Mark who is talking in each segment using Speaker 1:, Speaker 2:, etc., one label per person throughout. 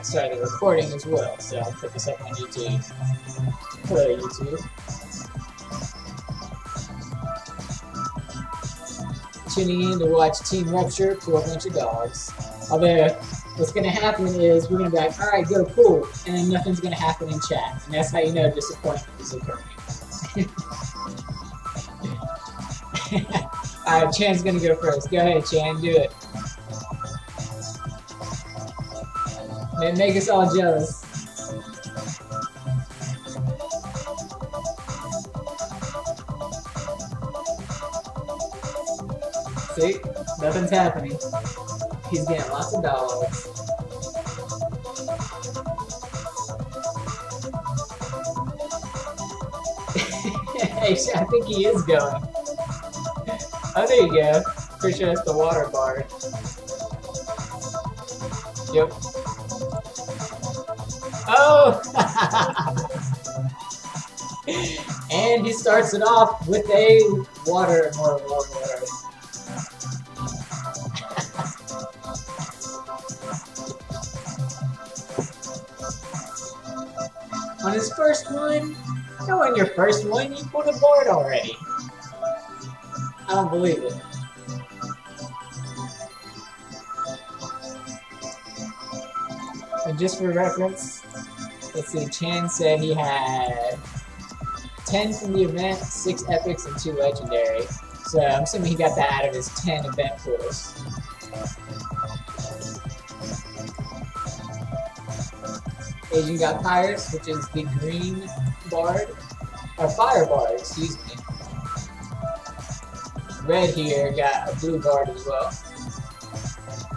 Speaker 1: started the recording as well, so I'll put this up on YouTube. Hello, YouTube. Tuning in to watch Team Rapture pull a bunch of dogs. Although, what's going to happen is we're going to be like, alright, go pull, and then nothing's going to happen in chat. And that's how you know disappointment is occurring. Alright, Chan's going to go first. Go ahead, Chan, do it. Make us all jealous. See? Nothing's happening. He's getting lots of dogs. Hey, I think he is going. Oh, there you go. Pretty sure that's the water bar. Yep. Oh! And he starts it off with a water. On his first one, no, on your first one, you pulled a board already. I don't believe it. And just for reference, let's see, Chan said he had 10 from the event, 6 epics, and 2 legendary. So I'm assuming he got that out of his 10 event pulls. Asian got Pirates, which is the green bard, or fire bard, excuse me. Red here got a blue bard as well.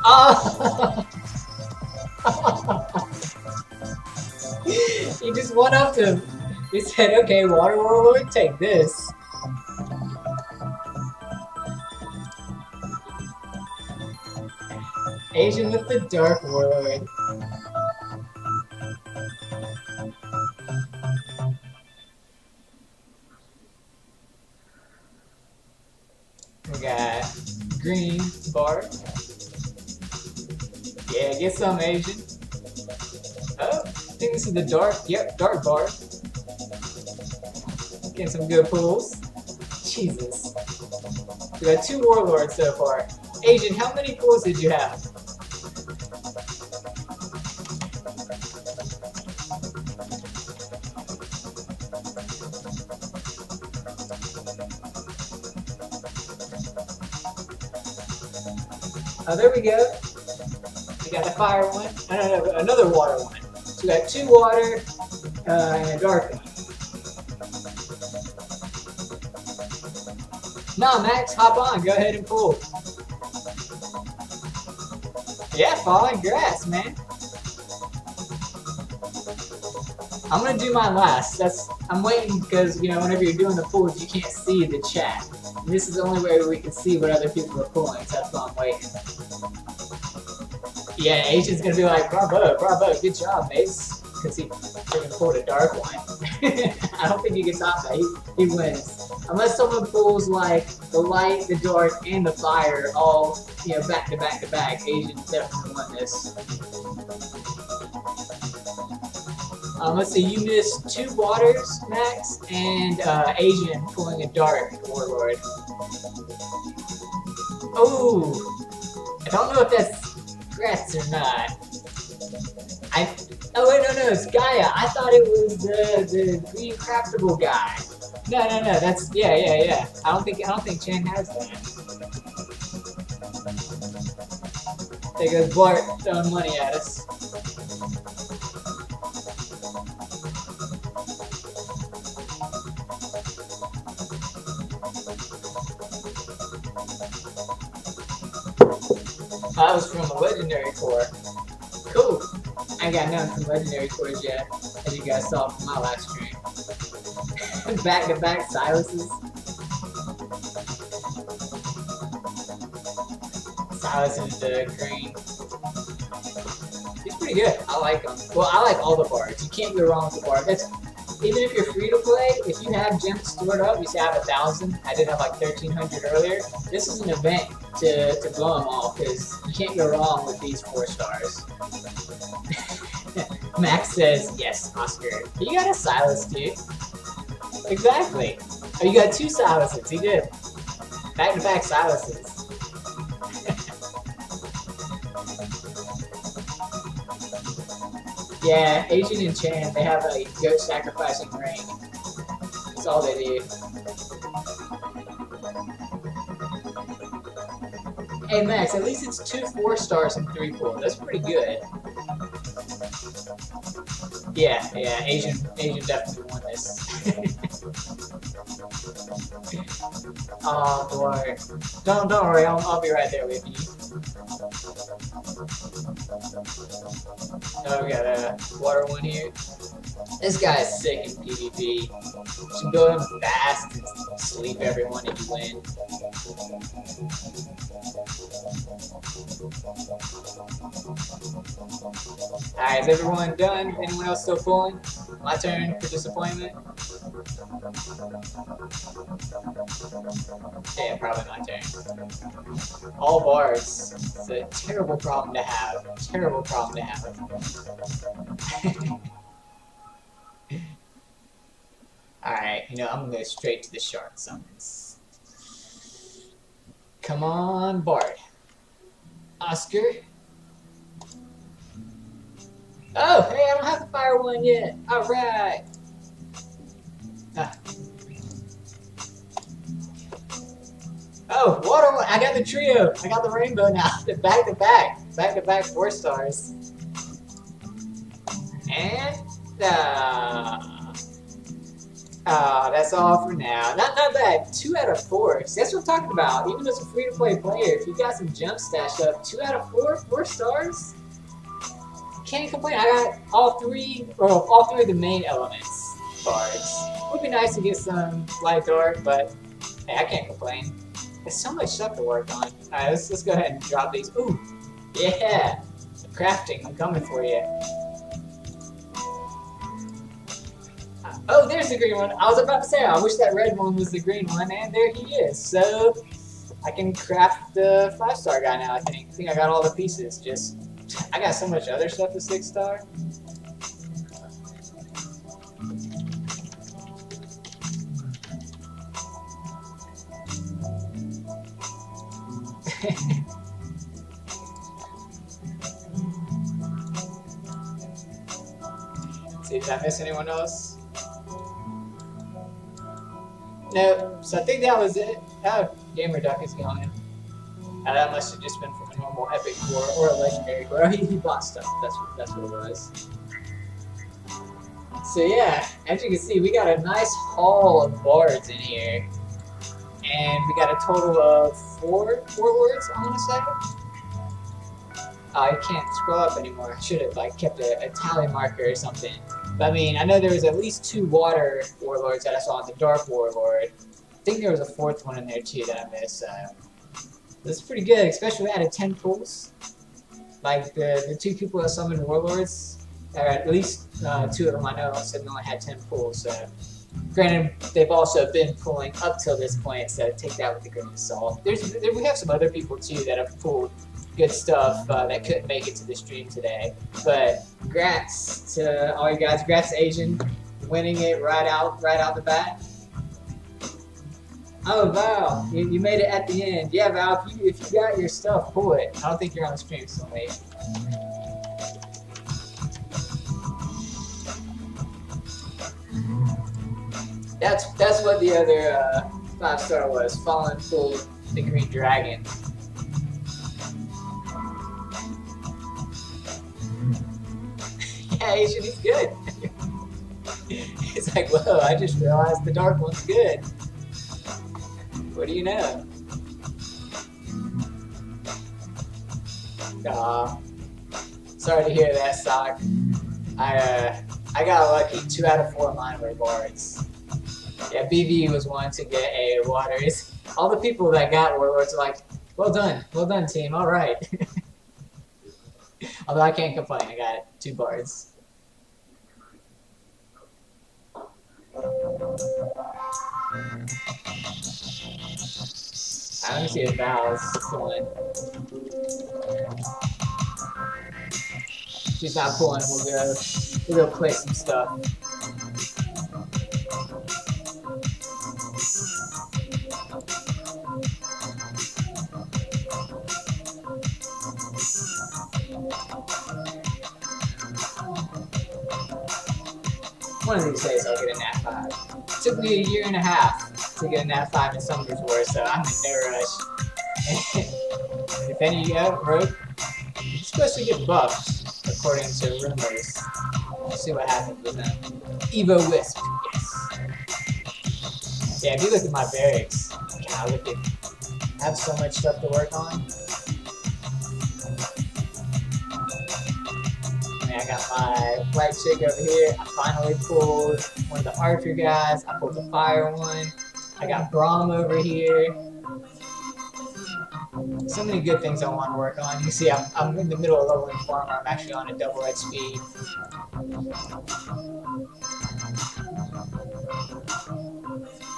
Speaker 1: Oh! He just went up to him. He said, okay, Water Warlord, take this. Asian with the Dark Warlord. We got green bard. Yeah, get some, Asian. Oh, I think this is the dark, yep, dark bard. Getting some good pulls. Jesus. We got 2 warlords so far. Asian, how many pulls did you have? Oh, there we go. We got the fire one. No, another water one. So we got 2 water and a dark one. Nah, Max, hop on. Go ahead and pull. Yeah, falling grass, man. I'm gonna do mine last. I'm waiting because, you know, whenever you're doing the pulls, you can't see the chat. And this is the only way we can see what other people are pulling, so that's why I'm waiting. Yeah, Asian's gonna be like, bravo, good job, Mace. Because he freaking pulled a dark one. I don't think he can top that. He wins. Unless someone pulls like the light, the dark, and the fire all, you know, back to back to back. Asian definitely won this. Let's see, you missed 2 waters, Max, and Asian pulling a dark warlord. Oh, I don't know if that's grass or not. Oh wait, no, it's Gaia. I thought it was the green craftable guy. No, that's yeah. I don't think Chan has that. There goes Bart throwing money at us. That was from a legendary core. Cool. I got none from legendary cores yet, as you guys saw from my last stream. Back to back Silas's. Silas is the green. He's pretty good. I like him. Well, I like all the bards. You can't go wrong with the bard. That's even if you're free to play. If you have gems stored up, you say I have 1,000. I did have like 1,300 earlier. This is an event to blow them all because you can't go wrong with these 4 stars. Max says, yes, Oscar. You got a Silas, dude. Exactly. Oh, you got 2 Silases. He did. Back-to-back Silases. Yeah, Asian and Chan, they have a goat sacrificing ring. That's all they do. Hey Max, at least it's 2 4-stars and 3 pool. That's pretty good. Yeah, Asian definitely won this. Oh boy. Don't worry, I'll be right there with you. Oh, we got a water one here. This guy's sick in PvP. Just build him fast and sleep everyone and you win. Alright, is everyone done? Anyone else still pulling? My turn for disappointment? Yeah, probably my turn. All bars. It's a terrible problem to have. Terrible problem to have. Alright, you know, I'm gonna go straight to the Shark Summons. Come on, Bard. Oscar. Oh, hey, I don't have the fire one yet. Alright. Oh, water one. I got the trio. I got the rainbow now. Back-to-back 4 stars. And, that's all for now. Not bad. 2 out of 4. See, that's what I'm talking about. Even as a free-to-play player, if you got some jump stashed up, 2 out of 4 stars? Can't complain. I got all three of the main elements bards. Would be nice to get some light dark, but hey, I can't complain. There's so much stuff to work on. Alright, let's go ahead and drop these. Ooh, yeah, crafting. I'm coming for you. Oh, there's the green one. I was about to say, I wish that red one was the green one, and there he is. So I can craft the 5-star guy now. I think I got all the pieces. I got so much other stuff to 6-star. See, did I miss anyone else? No, so I think that was it. Oh, Gamer Duck is gone. That must have just been from a normal epic core or a legendary core. He bought stuff. That's what it was. So yeah, as you can see, we got a nice haul of bards in here, and we got a total of 4 warlords. I want to say. I can't scroll up anymore. I should have kept a tally marker or something. But I mean, I know there was at least 2 water warlords that I saw in the Dark Warlord. I think there was a 4th one in there too that I missed. That's pretty good, especially we added 10 pulls. Like the 2 people that summoned warlords, or at least 2 of them I know said they only had 10 pulls. So, granted, they've also been pulling up till this point, so take that with a grain of salt. We have some other people too that have pulled good stuff that couldn't make it to the stream today. But congrats to all you guys. Congrats to Asian winning it right out the bat. Oh, Val, you made it at the end. Yeah, Val, if you got your stuff, pull it. I don't think you're on the stream so late. That's what the other 5-star was. Fallen pulled the green dragon. Yeah, Asian, he's good. It's like, whoa, I just realized the dark one's good. What do you know? Aw. Sorry to hear that, Sock. I got lucky. 2 out of 4 of mine were bards. Yeah, BV was one to get a water. All the people that got warlords are like, well done team, alright. Although I can't complain, I got 2 bards. I want to see if Val's pulling. She's not pulling, we'll go. We'll go play some stuff. One of these days I'll get a Nat 5. It took me a year and a half to get a Nat 5 in Summoners War, so I'm in no rush. If any of you out Rogue, you're supposed to get buffed, according to rumors. We'll see what happens with them. Evo Wisp, yes. Yeah, if you look at my barracks, God, look at, I have so much stuff to work on. I got my flight chick over here. I finally pulled one of the archer guys. I pulled the fire one. I got Braum over here. So many good things I want to work on. You see, I'm in the middle of leveling farmer. I'm actually on a double XP.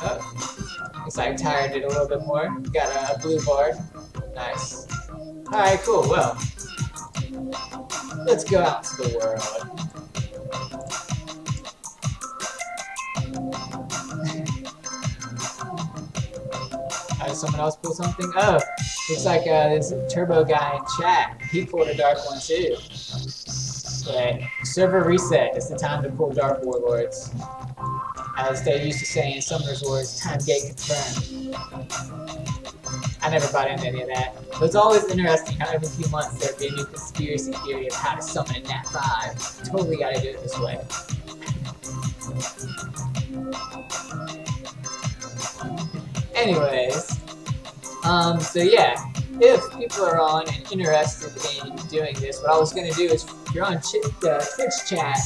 Speaker 1: Oh, looks like Tyre did a little bit more. Got a blue bard. Nice. Alright, cool. Well, let's go out to the world. Did someone else pull something? Oh, looks like this Turbo guy in chat. He pulled a dark one too. But server reset. It's the time to pull Dark Warlords. As they used to say in Summoners Wars, time gate confirmed. I never bought into any of that. But it's always interesting how every few months there'd be a new conspiracy theory of how to summon a Nat 5. Totally gotta do it this way. Anyways, so yeah, if people are on and interested in doing this, what I was gonna do is, if you're on Twitch chat,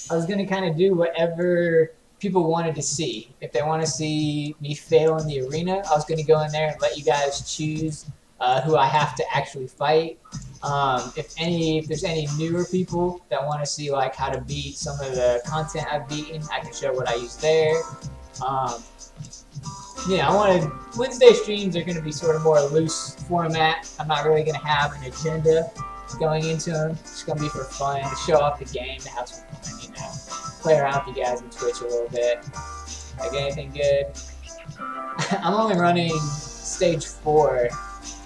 Speaker 1: I was gonna kind of do whatever people wanted to see. If they want to see me fail in the arena, I was going to go in there and let you guys choose who I have to actually fight. If there's any newer people that want to see like how to beat some of the content I've beaten, I can show what I use there. Yeah, Wednesday streams are going to be sort of more a loose format. I'm not really going to have an agenda going into them. It's going to be for fun, to show off the game, to have some fun, you know. Play around with you guys on Twitch a little bit. Like anything good. I'm only running stage 4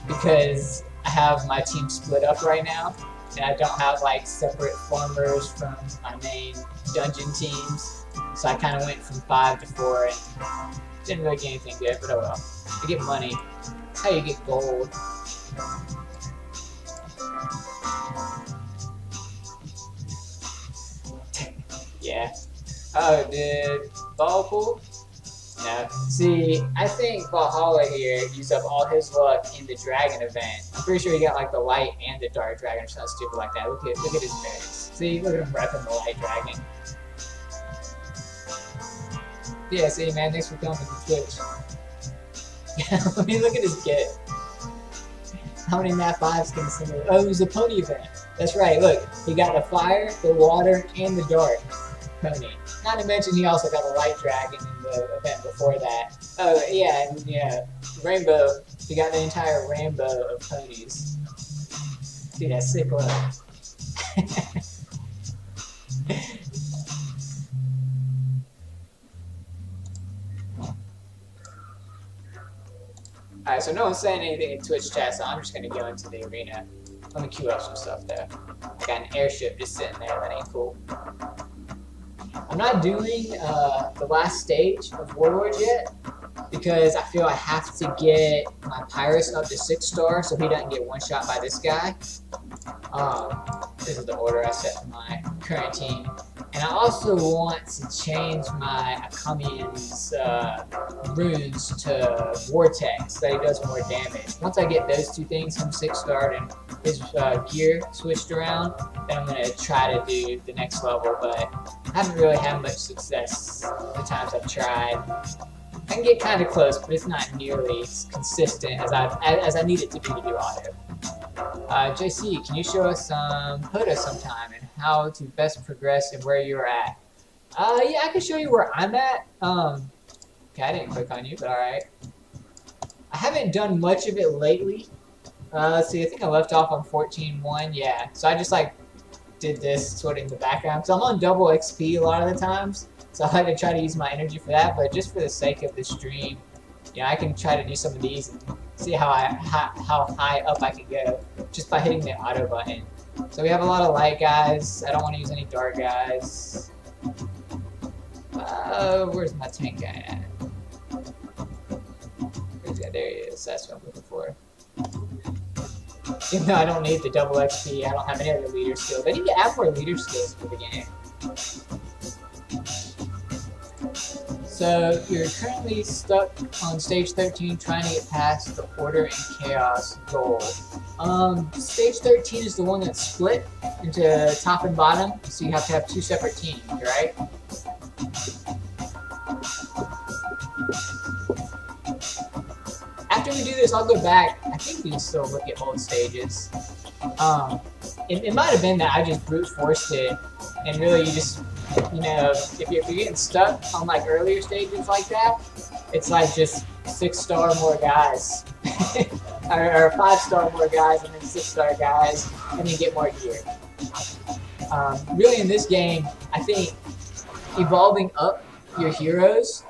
Speaker 1: because I have my team split up right now, and I don't have like separate farmers from my main dungeon teams. So I kind of went from 5 to 4 and didn't really get anything good, but oh well. I get money. That's how you get gold. Yeah. Oh, did Ball pull? No. See, I think Valhalla here used up all his luck in the dragon event. I'm pretty sure he got like the light and the dark dragon or something stupid like that. Look at his barracks. See, look at him repping the light dragon. Yeah, see, man, thanks for coming to Twitch. I mean, look at his kit. How many Nat 5s can single? Oh, it was a pony event. That's right, look. He got the fire, the water, and the dark pony. Not to mention he also got a light dragon in the event before that. Oh, yeah, and yeah. Rainbow. He got the entire rainbow of ponies. Dude, that's sick look. Alright, so no one's saying anything in Twitch chat, so I'm just gonna go into the arena. Let me queue up some stuff there. I got an airship just sitting there, that ain't cool. I'm not doing the last stage of Warlords yet, because I feel I have to get my Pyrus up to 6-star so he doesn't get one-shot by this guy. This is the order I set for my current team. And I also want to change my Akamian's runes to Vortex, so that he does more damage. Once I get those two things, him 6-starred and his gear switched around, then I'm going to try to do the next level, but I haven't really had much success the times I've tried. I can get kind of close, but it's not nearly as consistent as I need it to be to do auto. JC, can you show us some POTA sometime and how to best progress and where you're at? Yeah, I can show you where I'm at. Okay, I didn't click on you, but alright. I haven't done much of it lately. Let's see, I think I left off on 14.1, yeah. So I just like did this sort of in the background. So I'm on double XP a lot of the times, so I like to try to use my energy for that. But just for the sake of the stream, you know, I can try to do some of these and see how high up I can go just by hitting the auto button. So we have a lot of light guys. I don't want to use any dark guys. Where's my tank guy at? There he is. That's what I'm looking for. Even though I don't need the double XP, I don't have any other leader skills. I need to add more leader skills for the game. So you're currently stuck on stage 13 trying to get past the Order and Chaos goal. Stage 13 is the one that's split into top and bottom, so you have to have two separate teams, right? After we do this, I'll go back. I think we can still look at old stages. It might have been that I just brute forced it, and really you just, you know, if you're getting stuck on like earlier stages like that, it's like just 6-star more guys, or 5-star more guys, and then 6-star guys, and then get more gear. Really, in this game, I think evolving up your heroes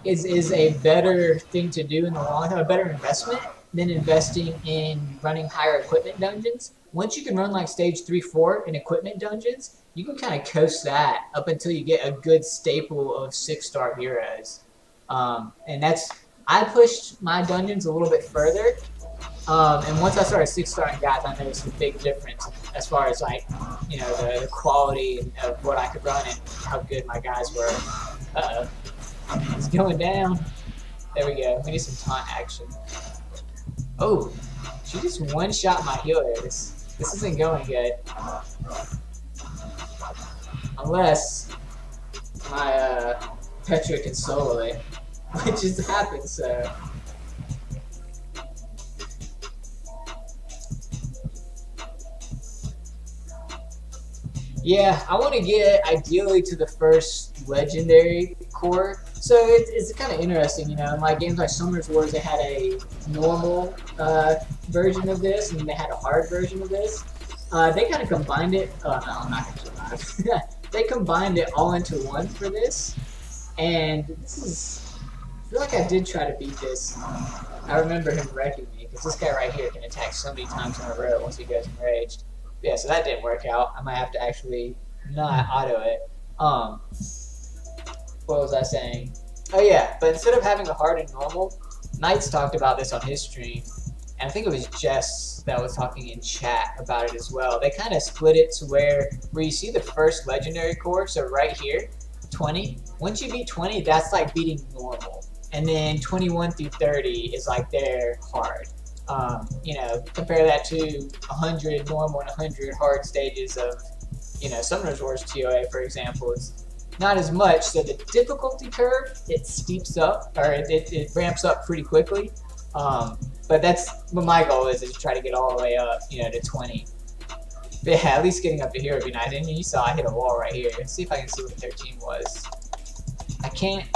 Speaker 1: is a better thing to do in the long term, a better investment than investing in running higher equipment dungeons. Once you can run like stage 3-4 in equipment dungeons, you can kind of coast that up until you get a good staple of 6-star heroes. And I pushed my dungeons a little bit further. And once I started 6-starring guys, I noticed a big difference as far as like, you know, the quality of what I could run and how good my guys were. It's going down. There we go. We need some taunt action. Oh, she just one-shot my healer. This isn't going good. Unless my Petra can solo it, which has happened, so. Yeah, I want to get ideally to the first legendary core. So it's kind of interesting, you know, in like games like Summoners Wars, they had a normal version of this, and they had a hard version of this. They kind of combined it. Oh no, I'm not going to lie. They combined it all into one for this, and this is. I feel like I did try to beat this. I remember him wrecking me because this guy right here can attack so many times in a row once he goes enraged. But yeah, so that didn't work out. I might have to actually not auto it. What was I saying? Oh yeah, but instead of having a hard and normal, Knights talked about this on his stream, and I think it was Jess that was talking in chat about it as well. They kind of split it to where you see the first legendary core, so right here, 20. Once you beat 20, that's like beating normal, and then 21 through 30 is like their hard. You know, compare that to 100 normal and 100 hard stages of, you know, Summoners Wars TOA, for example. It's not as much, so the difficulty curve, it steeps up, or it ramps up pretty quickly. But that's what my goal is to try to get all the way up, you know, to 20. But yeah, at least getting up to here would be nice. And you saw I hit a wall right here. Let's see if I can see what 13 was. I can't.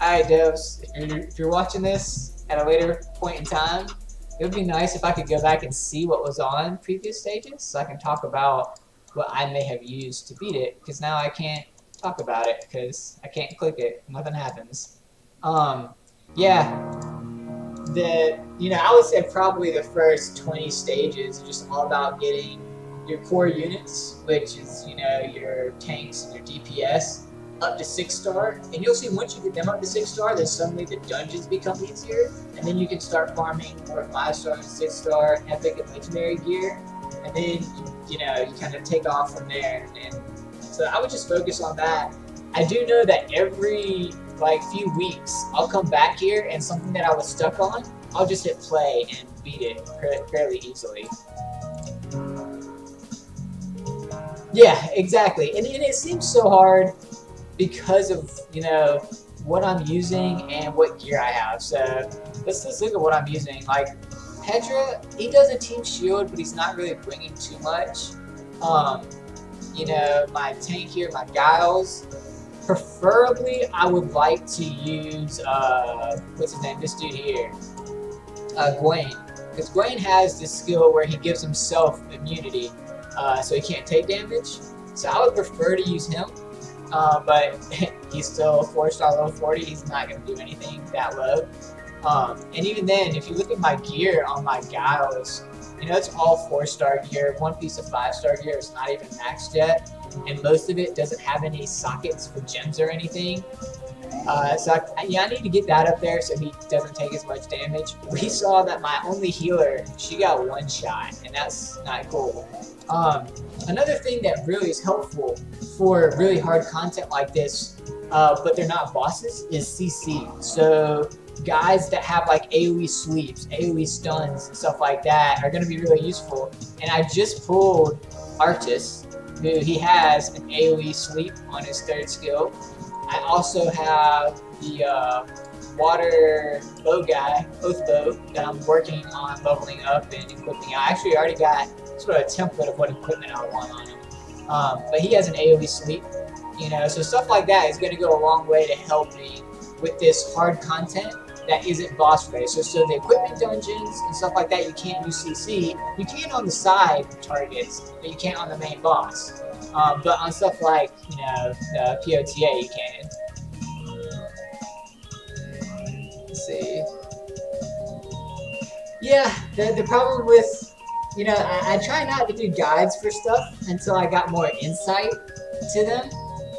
Speaker 1: Alright, devs, if you're watching this at a later point in time, it would be nice if I could go back and see what was on previous stages, so I can talk about what I may have used to beat it, because now I can't talk about it because I can't click it. Nothing happens. Yeah. I would say probably the first 20 stages are just all about getting your core units, which is, you know, your tanks and your DPS, up to 6-star. And you'll see once you get them up to 6-star, then suddenly the dungeons become easier, and then you can start farming more 5-star and 6-star epic and legendary gear, and then you kind of take off from there. And so I would just focus on that. I do know that every like few weeks I'll come back here and something that I was stuck on, I'll just hit play and beat it fairly easily. Yeah, exactly. And it seems so hard because of, you know, what I'm using and what gear I have. So let's look at what I'm using. Like Petra, he does a team shield, but he's not really bringing too much. You know, my tank here, my Giles. Preferably, I would like to use, what's his name, this dude here, Gwaine. Because Gwaine has this skill where he gives himself immunity so he can't take damage. So I would prefer to use him, but he's still 4-star level 40. He's not going to do anything that low. And even then, if you look at my gear on my Giles, you know, it's all 4-star gear. One piece of 5-star gear is not even maxed yet, and most of it doesn't have any sockets for gems or anything. So I need to get that up there so he doesn't take as much damage. We saw that my only healer, she got 1 shot, and that's not cool. Another thing that really is helpful for really hard content like this, but they're not bosses, is CC. So guys that have like AoE sweeps, AoE stuns, and stuff like that are going to be really useful. And I just pulled Artis, who he has an AoE sweep on his 3rd skill. I also have the water bow guy, Oath Bow, that I'm working on leveling up and equipping. I actually already got sort of a template of what equipment I want on him. But he has an AoE sweep, you know, so stuff like that is going to go a long way to help me with this hard content that isn't boss race. So the equipment dungeons and stuff like that, you can't use CC. You can on the side targets, but you can't on the main boss. But on stuff like, you know, POTA, you can. Let's see. Yeah, the problem with, you know, I try not to do guides for stuff until I got more insight to them,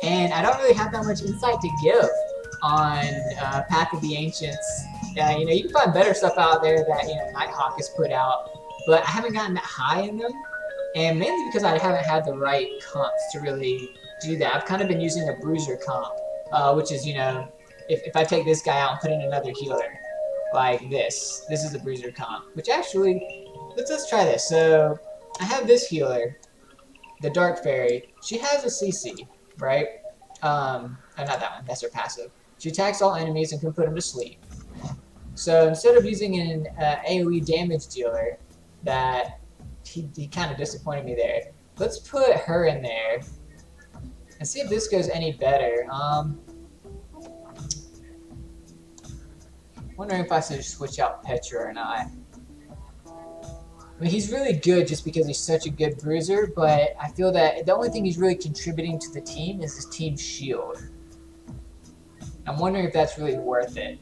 Speaker 1: and I don't really have that much insight to give on Path of the Ancients. You know, you can find better stuff out there that, you know, Nighthawk has put out, but I haven't gotten that high in them, and mainly because I haven't had the right comps to really do that. I've kind of been using a bruiser comp, which is, you know, if I take this guy out and put in another healer, like this is a bruiser comp, which actually, let's try this. So I have this healer, the Dark Fairy. She has a CC, right? Not that one, that's her passive. She attacks all enemies and can put them to sleep. So instead of using an AoE damage dealer, that he kind of disappointed me there. Let's put her in there and see if this goes any better. Wondering if I should switch out Petra or not. I mean, he's really good just because he's such a good bruiser, but I feel that the only thing he's really contributing to the team is his team's shield. I'm wondering if that's really worth it.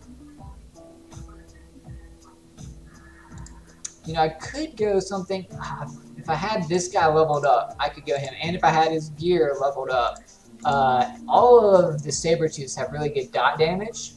Speaker 1: You know, I could go something, if I had this guy leveled up, I could go him, and if I had his gear leveled up. All of the Sabertooths have really good dot damage,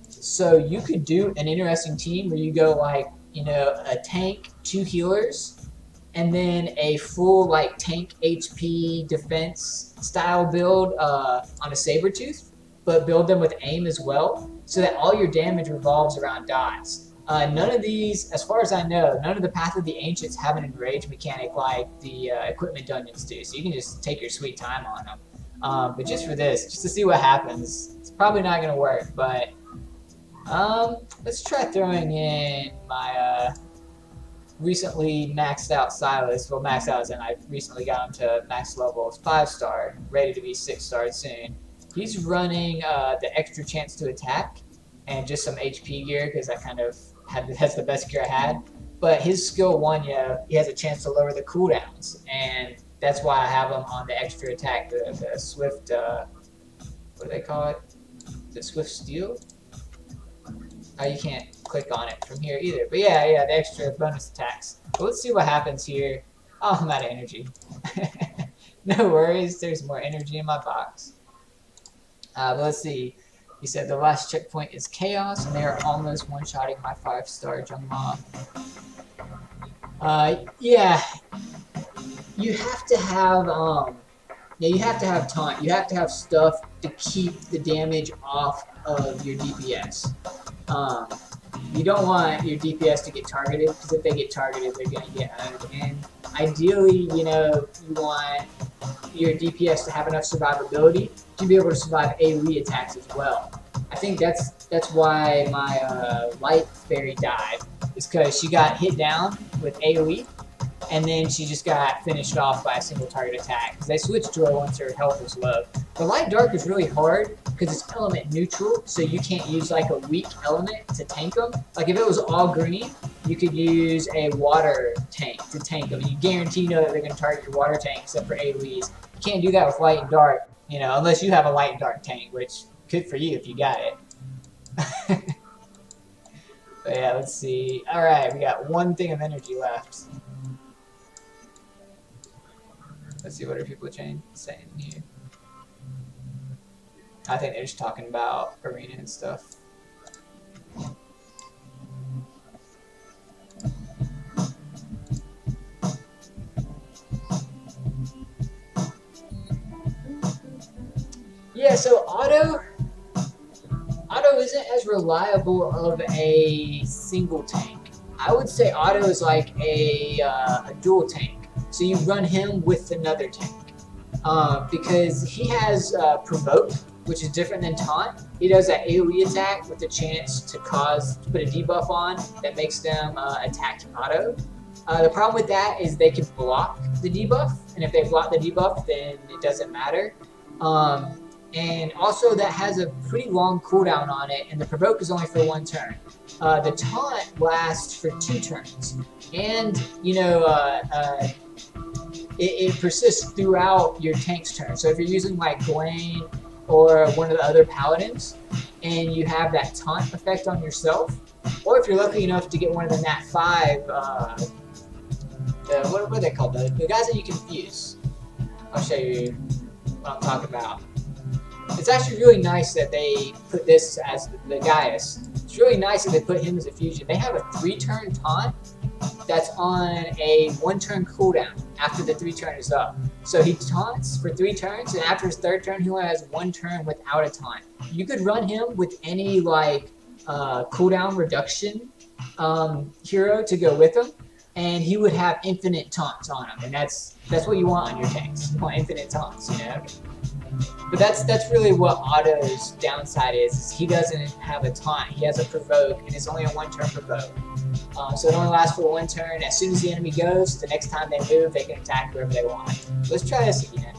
Speaker 1: so you could do an interesting team where you go like, you know, a tank, 2 healers, and then a full like tank HP defense style build on a Sabertooth, but build them with aim as well, so that all your damage revolves around dots. None of these, as far as I know, none of the Path of the Ancients have an enrage mechanic like the equipment dungeons do, so you can just take your sweet time on them. But just for this, just to see what happens, it's probably not going to work, but let's try throwing in my recently maxed out Silas. Well, maxed out as in I recently got him to max level 5-star, ready to be 6-star soon. He's running the extra chance to attack and just some HP gear because I kind of that's the best gear I had. But his skill 1, yeah, he has a chance to lower the cooldowns, and that's why I have him on the extra attack, the Swift, what do they call it? Is it Swift Steel? Oh, you can't click on it from here either. But yeah, the extra bonus attacks. But let's see what happens here. Oh, I'm out of energy. No worries, there's more energy in my box. But let's see. He said the last checkpoint is Chaos, and they are almost one-shotting my 5-star Jungma. Yeah. You have to have, you have to have taunt. You have to have stuff to keep the damage off of your DPS. You don't want your DPS to get targeted, because if they get targeted, they're going to get owned. And ideally, you know, you want your DPS to have enough survivability to be able to survive AoE attacks as well. I think that's why my Light Fairy died, is because she got hit down with AoE, and then she just got finished off by a single target attack, because they switched to her once her health was low. The Light Dark is really hard because it's element neutral, so you can't use like a weak element to tank them. Like if it was all green, you could use a water tank to tank them. You guarantee know that they're going to target your water tank, except for AoEs. You can't do that with light and dark, you know, unless you have a light and dark tank, which good for you if you got it. But yeah, let's see. All right, we got one thing of energy left. Let's see what are people saying here. I think they're just talking about arena and stuff. Yeah, so auto isn't as reliable of a single tank. I would say auto is like a dual tank. So you run him with another tank. Because he has provoke, which is different than taunt. He does that AoE attack with the chance to put a debuff on that makes them attack auto. The problem with that is they can block the debuff, and if they block the debuff, then it doesn't matter. And also that has a pretty long cooldown on it, and the provoke is only for 1 turn. The taunt lasts for 2 turns, and you know it persists throughout your tank's turn. So if you're using like Gwen or one of the other paladins, and you have that taunt effect on yourself, or if you're lucky enough to get one of the Nat 5, what are they called? The guys that you can fuse. I'll show you what I'm talking about. It's actually really nice that they put this as the Gaius. It's really nice that they put him as a fusion. They have a 3-turn taunt that's on a 1-turn cooldown after the 3 turn is up. So he taunts for 3 turns, and after his 3rd turn, he only has 1 turn without a taunt. You could run him with any like cooldown reduction hero to go with him, and he would have infinite taunts on him, and that's what you want on your tanks. You want infinite taunts, you know. But that's really what Otto's downside is he doesn't have a taunt. He has a provoke, and it's only a 1-turn provoke. So it only lasts for 1 turn. As soon as the enemy goes, the next time they move, they can attack whoever they want. Let's try this again.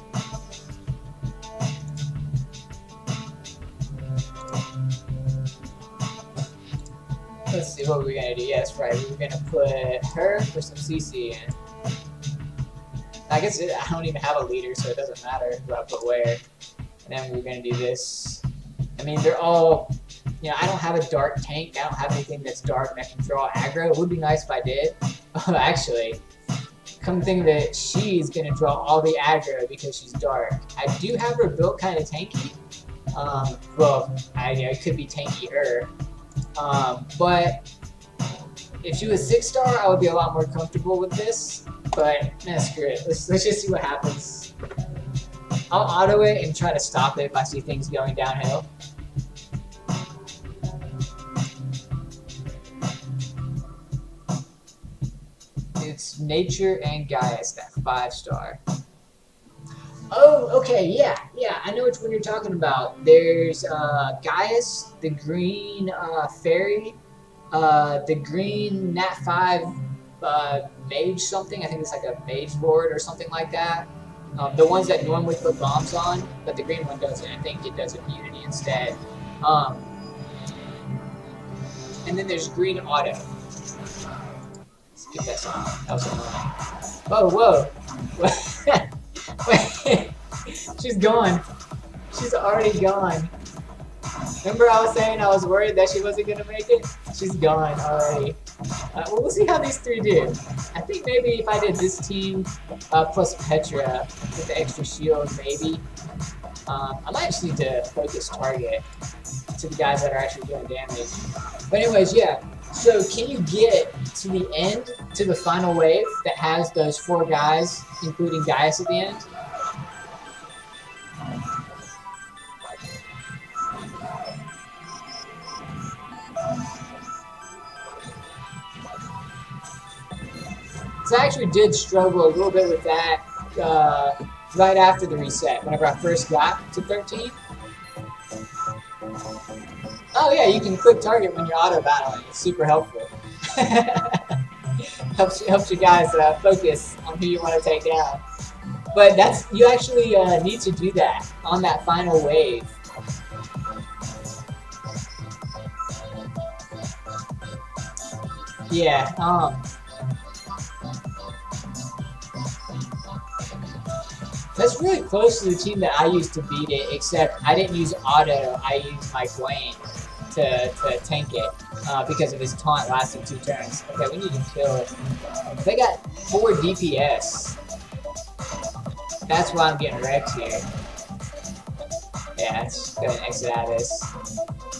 Speaker 1: Let's see what we're going to do. Yes, right. We were going to put her for some CC in. I guess I don't even have a leader, so it doesn't matter who I put where. And then we're going to do this. I mean, they're all, you know, I don't have a dark tank. I don't have anything that's dark that can draw aggro. It would be nice if I did. Actually, come to think of it, she's going to draw all the aggro because she's dark. I do have her built kind of tanky. Well, it could be tankier. But if she was 6-star, I would be a lot more comfortable with this. But screw it. Let's just see what happens. I'll auto it and try to stop it if I see things going downhill. It's Nature and Gaius, that 5-star. Oh, okay, yeah, I know which one you're talking about. There's Gaius, the green fairy, the green Nat 5 mage something. I think it's like a mage lord or something like that. The ones that normally put bombs on, but the green one doesn't. I think it does immunity instead. And then there's green auto. Let's get that song. That was annoying. Whoa. Wait. She's gone. She's already gone. Remember I was saying I was worried that she wasn't going to make it? She's gone already. Well, we'll see how these 3 do. I think maybe if I did this team plus Petra with the extra shield, maybe. I might just need to focus target to the guys that are actually doing damage. But anyways, yeah. So can you get to the end, to the final wave that has those 4 guys, including Gaius at the end? So I actually did struggle a little bit with that right after the reset, whenever I first got to 13. Oh yeah, you can quick target when you're auto battling. It's super helpful. helps you guys focus on who you want to take down. But you actually need to do that on that final wave. Yeah, that's really close to the team that I used to beat it, except I didn't use auto, I used my Gwaine to tank it because of his taunt lasting 2 turns. Okay, we need to kill it. They got 4 DPS. That's why I'm getting wrecked here. Yeah, let's go ahead and exit out of this.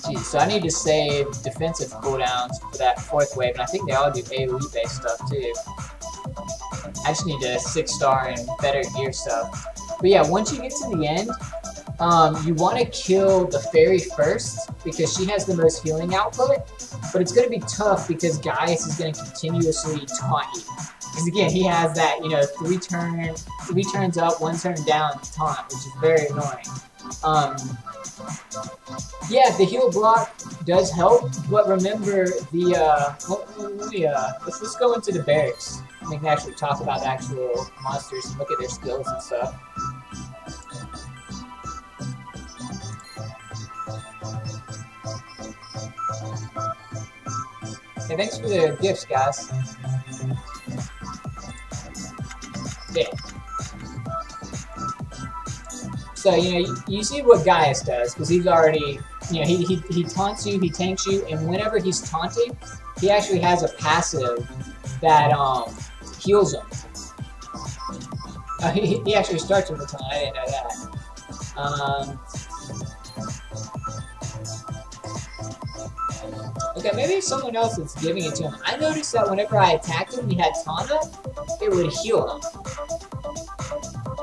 Speaker 1: Jeez, so I need to save defensive cooldowns for that 4th wave, and I think they all do AoE based stuff too. I just need to 6-star and better gear stuff. But yeah, once you get to the end, you want to kill the fairy first because she has the most healing output. But it's going to be tough because Gaius is going to continuously taunt you. Because again, he has that, you know, 3 turns up, 1 turn down taunt, which is very annoying. Yeah, the heal block does help, but remember the let's go into the barracks. We can actually talk about the actual monsters and look at their skills and stuff. Hey, thanks for the gifts, guys. Yeah. So, you know, you see what Gaius does, because he's already, you know, he taunts you, he tanks you, and whenever he's taunting, he actually has a passive that heals him. He actually starts with a taunt, I didn't know that. Okay, maybe it's someone else that's giving it to him. I noticed that whenever I attacked him, he had taunt up, it would heal him.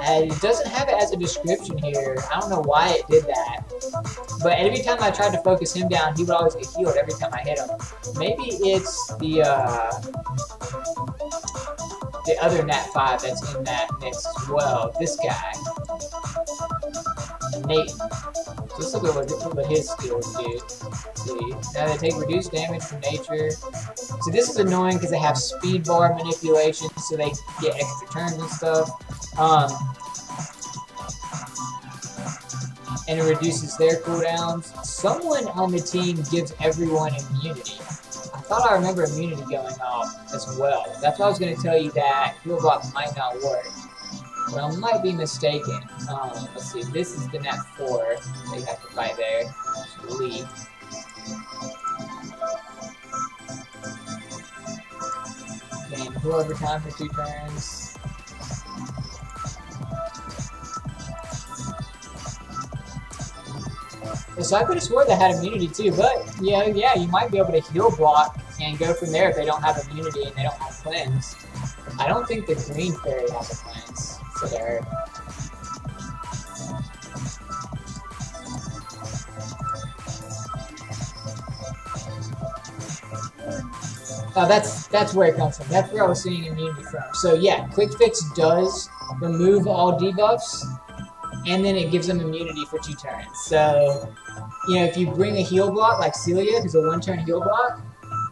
Speaker 1: And it doesn't have it as a description here. I don't know why it did that. But every time I tried to focus him down, he would always get healed every time I hit him. Maybe it's the other Nat 5 that's in that mix as well. This guy. Nate. Just look at what his skills do. Let's see. Now they take reduced damage from nature. So this is annoying because they have speed bar manipulation, so they get extra turns and stuff. And it reduces their cooldowns. Someone on the team gives everyone immunity. I thought I remember immunity going off as well. That's why I was going to tell you that heal block might not work. But I might be mistaken. Let's see, this is the Nat 4 that you have to fight there. Lee. Gain heal over time for 2 turns. So I could have swore they had immunity too, but yeah, you might be able to heal block and go from there if they don't have immunity and they don't have cleanse. I don't think the green fairy has a cleanse, so they're... Oh, that's where it comes from. That's where I was seeing immunity from. So yeah, Quick Fix does remove all debuffs, and then it gives them immunity for 2 turns. So, you know, if you bring a heal block like Celia, who's a 1-turn heal block,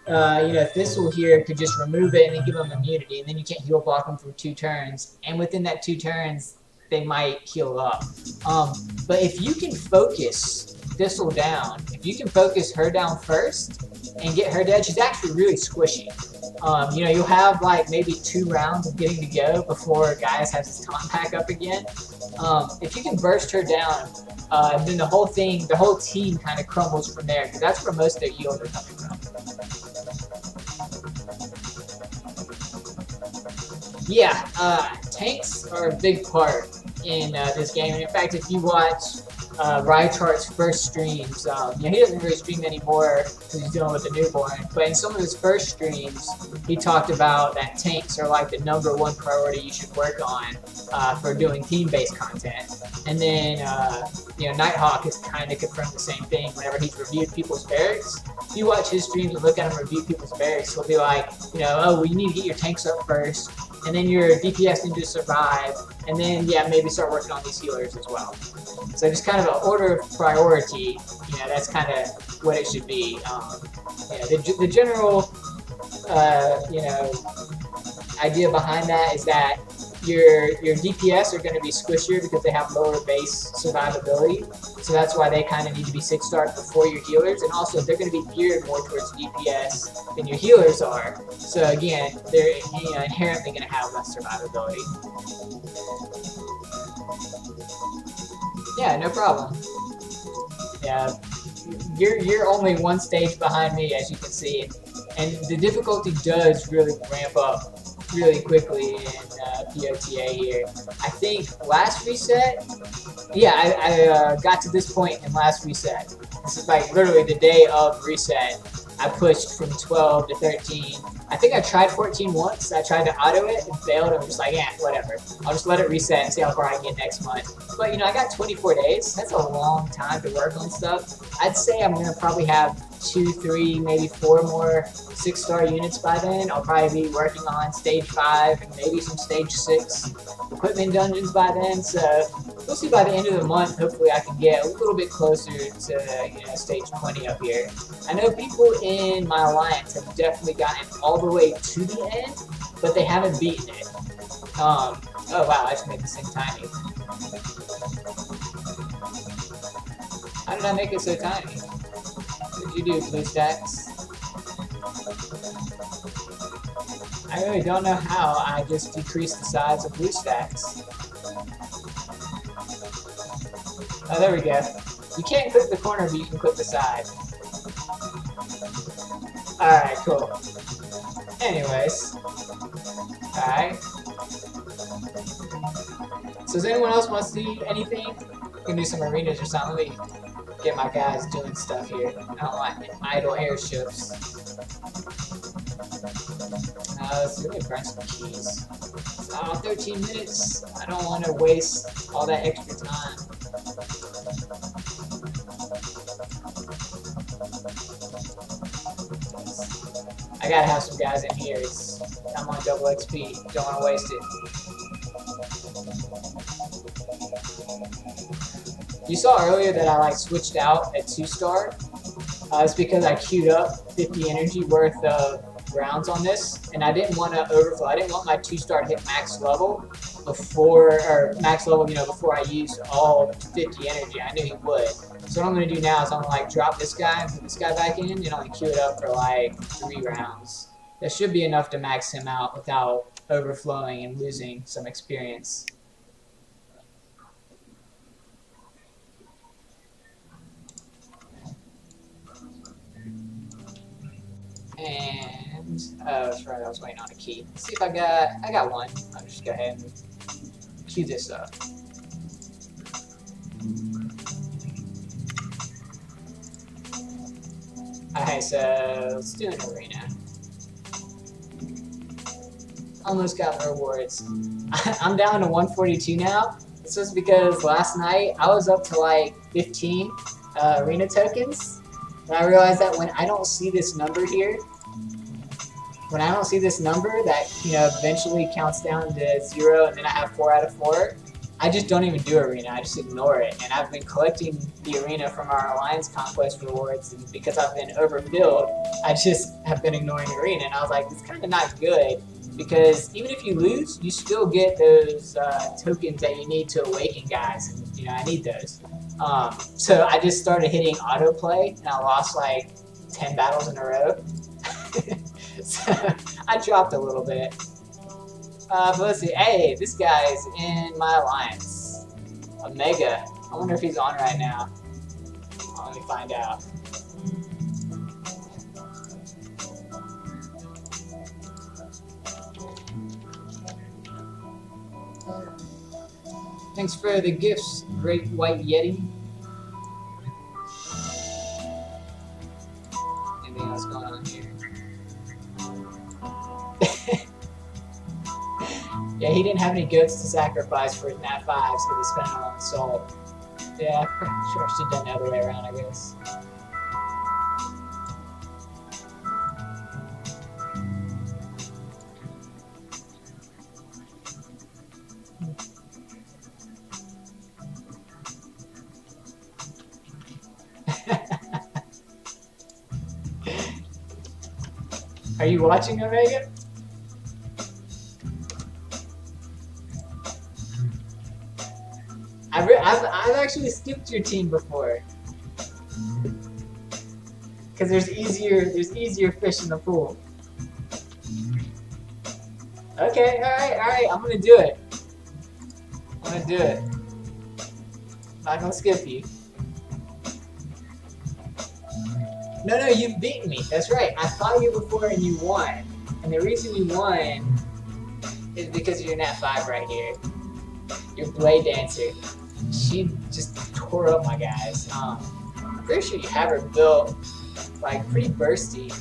Speaker 1: you know, Thistle here could just remove it and then give them immunity, and then you can't heal block them for 2 turns. And within that 2 turns, they might heal up. But if you can focus Thistle down, if you can focus her down first and get her dead, she's actually really squishy. You know, you'll have like maybe 2 rounds of getting to go before Gaius has his taunt back up again. If you can burst her down, then the whole team kind of crumbles from there, because that's where most of their heals are coming from. Yeah, tanks are a big part in this game, and in fact, if you watch Rychart's first streams, you know, he doesn't really stream anymore because he's dealing with the newborn, but in some of his first streams, he talked about that tanks are like the #1 priority you should work on for doing team-based content. And then, you know, Nighthawk has kind of confirmed the same thing whenever he's reviewed people's barracks. If you watch his streams and look at him review people's barracks, he'll be like, you know, oh, well, you need to get your tanks up first, and then your DPS need to survive, and then, yeah, maybe start working on these healers as well. So just kind of an order of priority, you know, that's kind of what it should be. Yeah, the general, you know, idea behind that is that, your DPS are going to be squishier because they have lower base survivability. So that's why they kind of need to be 6-star before your healers. And also, they're going to be geared more towards DPS than your healers are. So again, they're inherently going to have less survivability. Yeah, no problem. Yeah, you're only one stage behind me, as you can see, and the difficulty does really ramp up really quickly in POTA here. I think last reset, yeah, I got to this point in last reset. This is like literally the day of reset. I pushed from 12 to 13. I think I tried 14 once. I tried to auto it and failed. I'm just like, yeah, whatever. I'll just let it reset and see how far I get next month. But I got 24 days. That's a long time to work on stuff. I'd say I'm gonna probably have 2, 3, maybe 4 more 6-star units by then. I'll probably be working on stage 5 and maybe some stage 6 equipment dungeons by then. So we'll see by the end of the month. Hopefully I can get a little bit closer to stage 20 up here. I know people in my alliance have definitely gotten all the way to the end, but they haven't beaten it. Oh wow, I just made this thing tiny. How did I make it so tiny? What did you do, BlueStacks? I really don't know how I just decreased the size of BlueStacks. Oh, there we go. You can't click the corner, but you can click the side. Alright, cool. Anyways. Alright. So does anyone else want to see anything? We can do some arenas or something. Let me get my guys doing stuff here. I don't want idle airships. Let's see, let me burn some keys. 13 minutes. I don't want to waste all that extra time. I gotta have some guys in here. I'm on double XP. Don't want to waste it. You saw earlier that I switched out at 2-star. It's because I queued up 50 energy worth of rounds on this, and I didn't want to overflow. I didn't want my 2-star to hit max level before I used all 50 energy. I knew he would. So what I'm going to do now is I'm going to drop this guy and put this guy back in, and only queue it up for 3 rounds. That should be enough to max him out without overflowing and losing some experience. And that's right, I was waiting on a key. Let's see if I got one. I'll just go ahead and queue this up. Alright, so let's do an arena. Almost got the rewards. I'm down to 142 now. This was because last night I was up to 15 arena tokens. And I realized that when I don't see this number here, that eventually counts down to 0 and then I have 4 out of 4, I just don't even do arena. I just ignore it. And I've been collecting the arena from our Alliance Conquest rewards, and because I've been overfilled, I just have been ignoring arena. And I was like, it's kind of not good, because even if you lose, you still get those tokens that you need to awaken guys, and I need those. So I just started hitting autoplay, and I lost 10 battles in a row. So I dropped a little bit. But let's see. Hey, this guy's in my alliance. Omega. I wonder if he's on right now. Let me find out. Thanks for the gifts, Great White Yeti. Anything else going on here? Yeah, he didn't have any goats to sacrifice for his Nat 5s because he spent them on the soul. Yeah, I'm sure I should have done the other way around, I guess. Are you watching, Omega? I've actually skipped your team before. Because there's easier fish in the pool. Okay, alright, I'm gonna do it. I'm gonna do it. I'm not gonna skip you. No, you beat me. That's right. I fought you before and you won. And the reason you won is because you're Nat 5 right here. Your Blade Dancer. She just tore up my guys. I'm pretty sure you have her built like pretty bursty.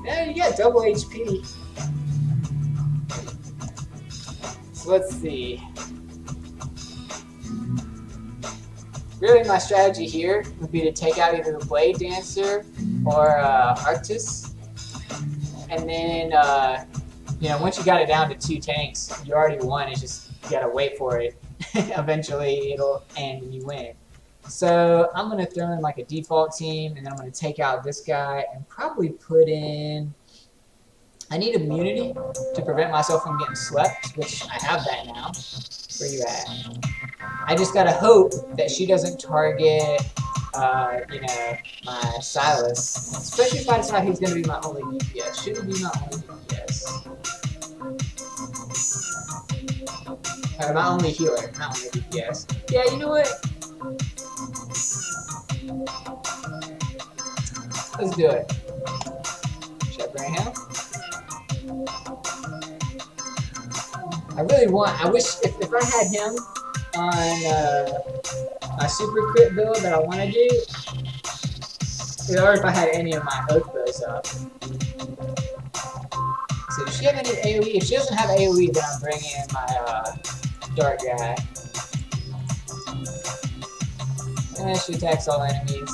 Speaker 1: Yeah, you got double HP. So let's see. Really, my strategy here would be to take out either the Blade Dancer or Arctis. And then, you know, once you got it down to 2 tanks, you already won. It's just, you gotta wait for it. Eventually, it'll end and you win. So, I'm gonna throw in like a default team, and then I'm gonna take out this guy and probably put in... I need immunity to prevent myself from getting swept, which I have that now. Where you at? I just gotta hope that she doesn't target, you know, my Silas. Especially if I decide he's gonna be my only DPS. Should he be my only DPS? Or my only healer, not only DPS. Yeah, you know what? Let's do it. Should I bring him? I really want, I wish, if I had him on my super crit build that I want to do, or if I had any of my oak bows up. So does she have any AoE? If she doesn't have AoE, then I'm bringing in my dart guy. And she attacks all enemies.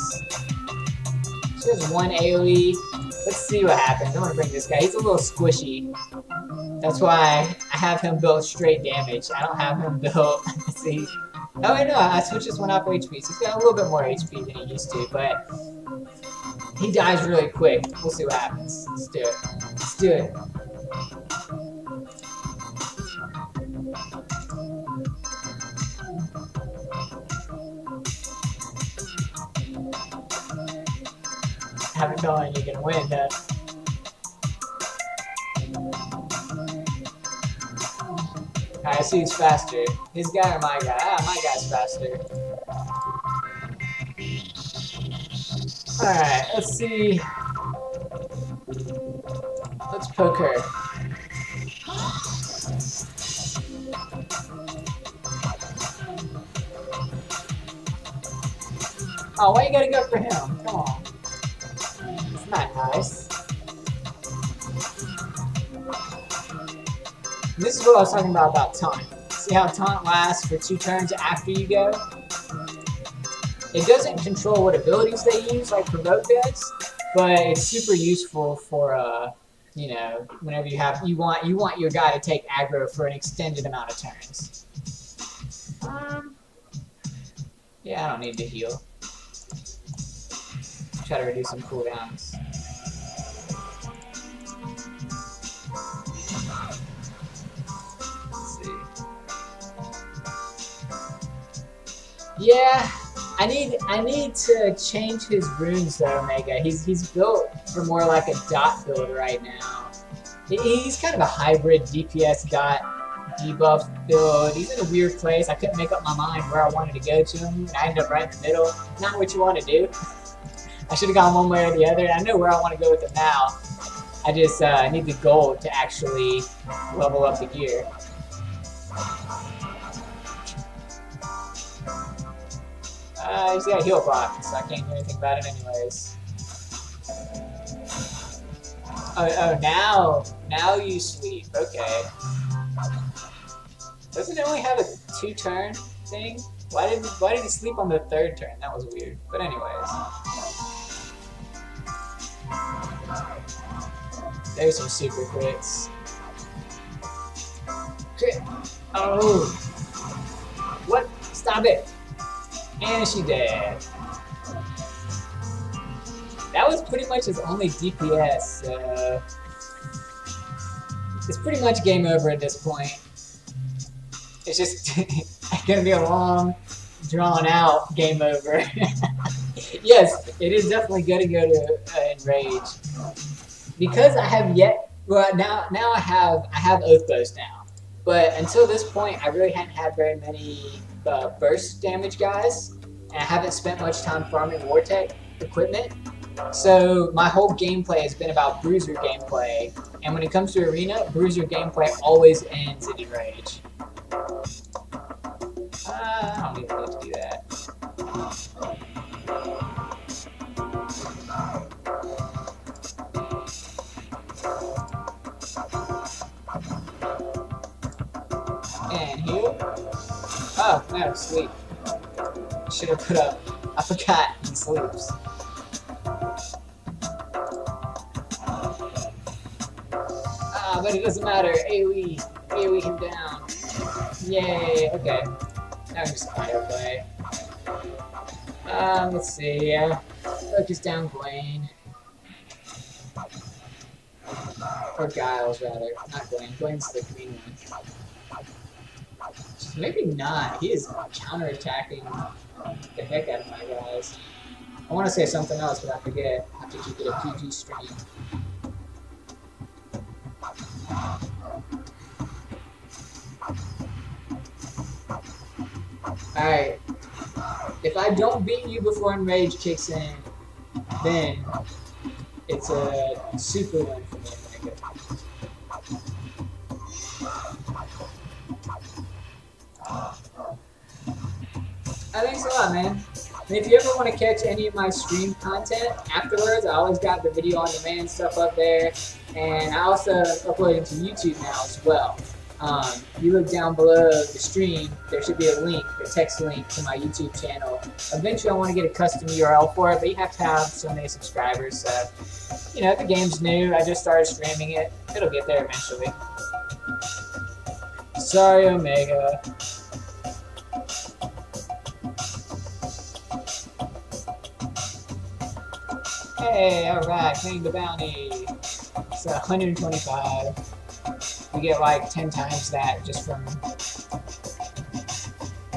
Speaker 1: She has 1 AoE. Let's see what happens. I'm gonna bring this guy. He's a little squishy. That's why I have him built straight damage. I don't have him built. See? Oh wait, no, I switched this one up for HP. So he's got a little bit more HP than he used to, but he dies really quick. We'll see what happens. Let's do it. Let's do it. I have a feeling you're gonna win, though. Alright, see who's faster. His guy or my guy? Ah, my guy's faster. Alright, let's see. Let's poke her. Oh, why you gotta go for him? Come on. It's not nice. This is what I was talking about taunt. See how taunt lasts for 2 turns after you go? It doesn't control what abilities they use like Provoke does, but it's super useful for you know, whenever you want your guy to take aggro for an extended amount of turns. Yeah, I don't need to heal. Try to reduce some cooldowns. Yeah, I need to change his runes though, Omega. He's built for more like a dot build right now. He's kind of a hybrid DPS dot debuff build. He's in a weird place. I couldn't make up my mind where I wanted to go to him, and I ended up right in the middle. Not what you want to do. I should have gone one way or the other. I know where I want to go with him now. I just need the gold to actually level up the gear. He's got a heal block, so I can't do anything about it anyways. Oh, now you sleep. Okay. Doesn't it only have a 2-turn thing? Why did he sleep on the 3rd turn? That was weird. But anyways. There's some super crits. Crit! Oh! What? Stop it! And she dead. That was pretty much his only DPS, so it's pretty much game over at this point. It's just gonna be a long, drawn out game over. Yes, it is definitely gonna go to Enrage. Because I have yet, well now I have Oath Bows now. But until this point I really hadn't had very many burst damage guys. And I haven't spent much time farming Wartech equipment. So my whole gameplay has been about Bruiser gameplay. And when it comes to Arena, Bruiser gameplay always ends in Enrage. I don't even need to do that. And heal. Oh, no, sleep. Should have put up. I forgot he sleeps. But it doesn't matter. AoE him down. Yay, okay. Now I'm just auto play. Let's see. Focus down Gwen. Or Giles, rather. Not Gwen. Gwen's the green one. Maybe not. He is counterattacking the heck out of my guys. I want to say something else, but I forget. I have to keep it a PG stream. Alright. If I don't beat you before Enrage kicks in, then it's a super win for me. Thanks a lot, man. And if you ever want to catch any of my stream content afterwards, I always got the video on demand stuff up there. And I also upload it to YouTube now as well. If you look down below the stream, there should be a link, a text link to my YouTube channel. Eventually I want to get a custom URL for it, but you have to have so many subscribers. So, you know, if the game's new, I just started streaming it. It'll get there eventually. Sorry, Omega. Hey, alright, claim the bounty. It's 125. We get like 10 times that just from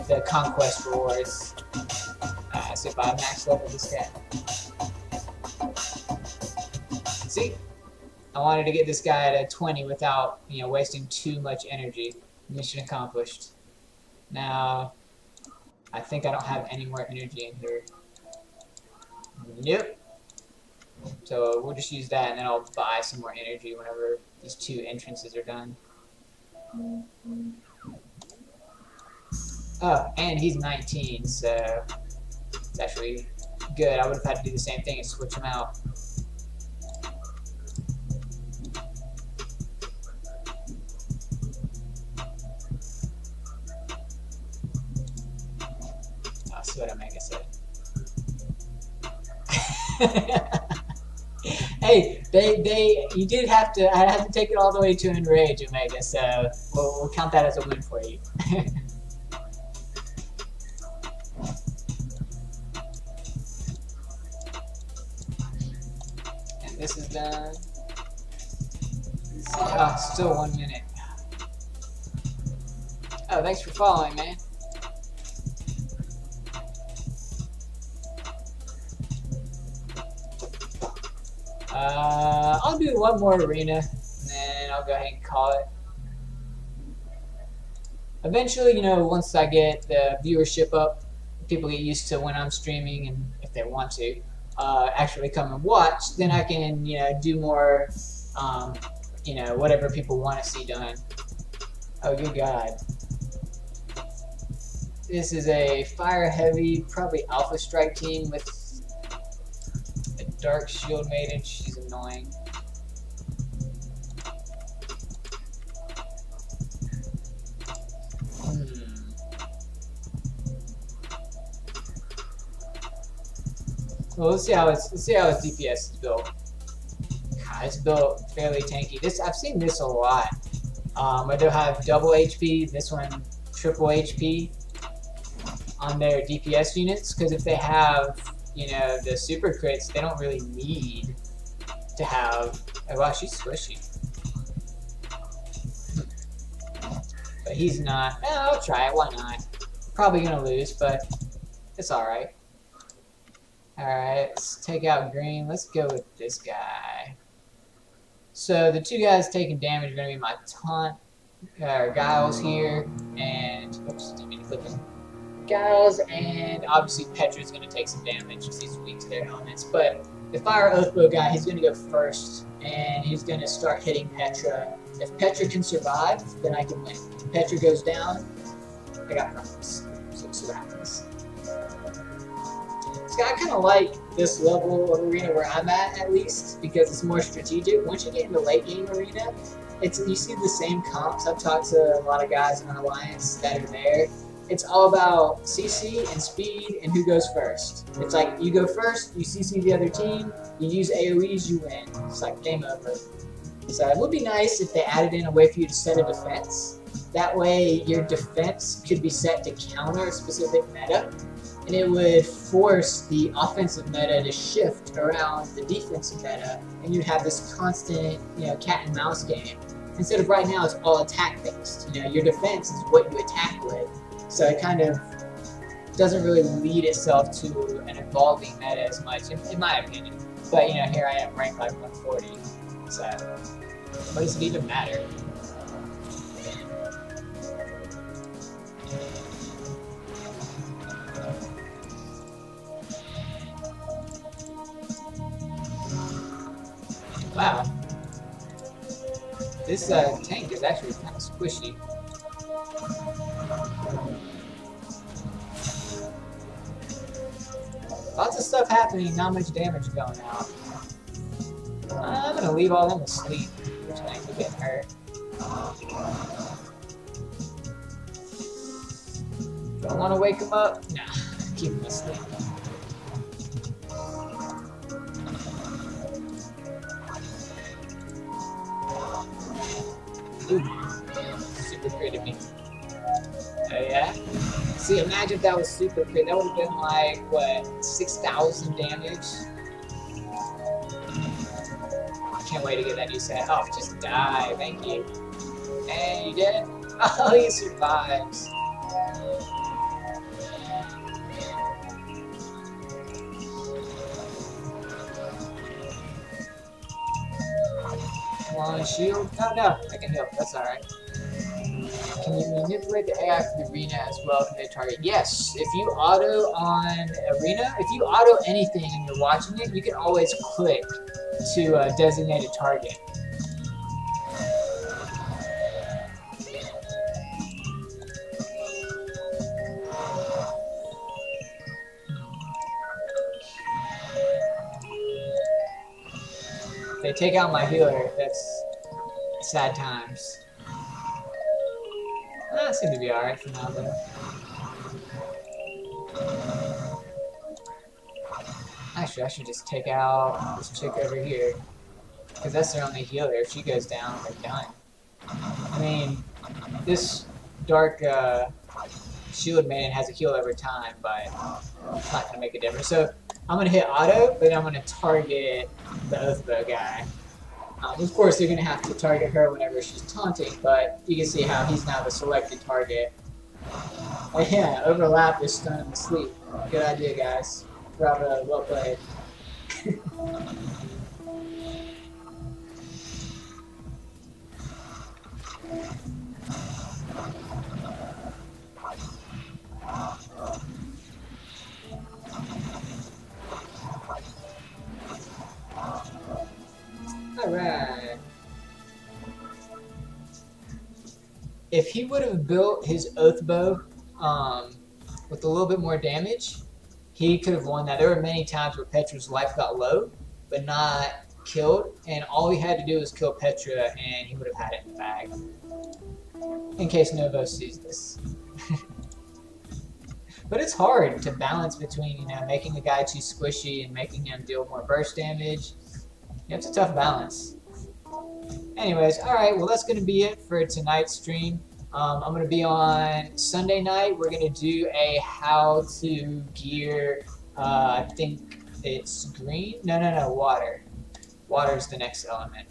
Speaker 1: the conquest rewards. So if I max level this guy. See? I wanted to get this guy to 20 without, you know, wasting too much energy. Mission accomplished. Now, I think I don't have any more energy in here. Nope. So we'll just use that, and then I'll buy some more energy whenever these two entrances are done. Oh, and he's 19, so it's actually good. I would have had to do the same thing and switch him out. Oh, see what Omega said. Hey, you did have to. I had to take it all the way to Enrage, Omega. So we'll count that as a win for you. And this is done. Oh, still 1 minute. Oh, thanks for following, man. I'll do one more arena, and then I'll go ahead and call it. Eventually, you know, once I get the viewership up, people get used to when I'm streaming, and if they want to, actually come and watch, then I can, you know, do more, you know, whatever people want to see done. Oh, good God. This is a fire-heavy, probably Alpha Strike team with Dark Shield Maiden. She's annoying. Well, let's see how its DPS is built. God, it's built fairly tanky. I've seen this a lot. I do have double HP. This one triple HP on their DPS units, because if they have, you know, the super crits, they don't really need to have. Oh wow, she's squishy. But But he's not. I'll try it. Why not? Probably gonna lose, but it's alright. Alright, let's take out green. Let's go with this guy. So the two guys taking damage are going to be my taunt, Giles here, and oops, didn't mean to click him. Giles, and obviously Petra's going to take some damage because he's weak to their elements. But the fire Oathbow guy, he's going to go first, and he's going to start hitting Petra. If Petra can survive, then I can win. If Petra goes down, I got problems. So we'll see what happens. I kind of like this level of arena where I'm at least, because it's more strategic. Once you get into late game arena, you see the same comps. I've talked to a lot of guys in our alliance that are there. It's all about CC and speed and who goes first. It's like you go first, you CC the other team, you use AoEs, you win. It's like game over. So it would be nice if they added in a way for you to set a defense. That way your defense could be set to counter a specific meta. And it would force the offensive meta to shift around the defensive meta, and you'd have this constant, cat and mouse game. Instead of right now, it's all attack based. Your defense is what you attack with, so it kind of doesn't really lead itself to an evolving meta as much, in my opinion. But here I am ranked like 140, so what does it even matter? Wow, this tank is actually kind of squishy. Lots of stuff happening, not much damage going out. I'm gonna leave all them asleep, which makes me get hurt. Do I want to wake them up? Nah, keep them asleep. Ooh, super crit me. Oh yeah? See, imagine if that was super crit. That would have been like, what, 6,000 damage? I can't wait to get that new set. Oh, just die. Thank you. And you did? Oh, he survives. Come on, shield. No, I can heal. That's alright. Can you manipulate the AI for the arena as well for their target? Yes. If you auto on arena, if you auto anything and you're watching it, you can always click to designate a target. If they take out my healer, that's sad times. That seems to be alright for now, though. Actually, I should just take out this chick over here, because that's their only healer. If she goes down, they're done. I mean, this dark shield man has a heal over time, but it's not going to make a difference. So I'm going to hit auto, but I'm going to target the Oathbow guy. Of course, they're going to have to target her whenever she's taunting, but you can see how he's now the selected target. Oh yeah, overlap is stun him to sleep. Good idea, guys. Bravo, well played. Alright. If he would have built his Oathbow with a little bit more damage, he could have won that. There were many times where Petra's life got low, but not killed, and all he had to do was kill Petra, and he would have had it in the bag. In case Novo sees this. But it's hard to balance between, making the guy too squishy and making him deal more burst damage. It's a tough balance. Anyways, alright, well that's going to be it for tonight's stream. I'm going to be on Sunday night. We're going to do a how to gear, I think it's green? No, water. Water's the next element.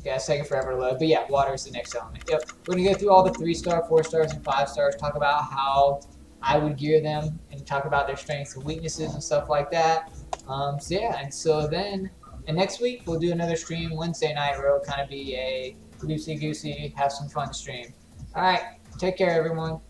Speaker 1: Okay, it's taking forever to load. But yeah, water is the next element. Yep. We're going to go through all the 3-star, 4 stars, and 5 stars, talk about how I would gear them, and talk about their strengths and weaknesses and stuff like that. So yeah, and so then, and next week we'll do another stream Wednesday night where it'll kind of be a loosey-goosey, have some fun stream. Alright, take care everyone.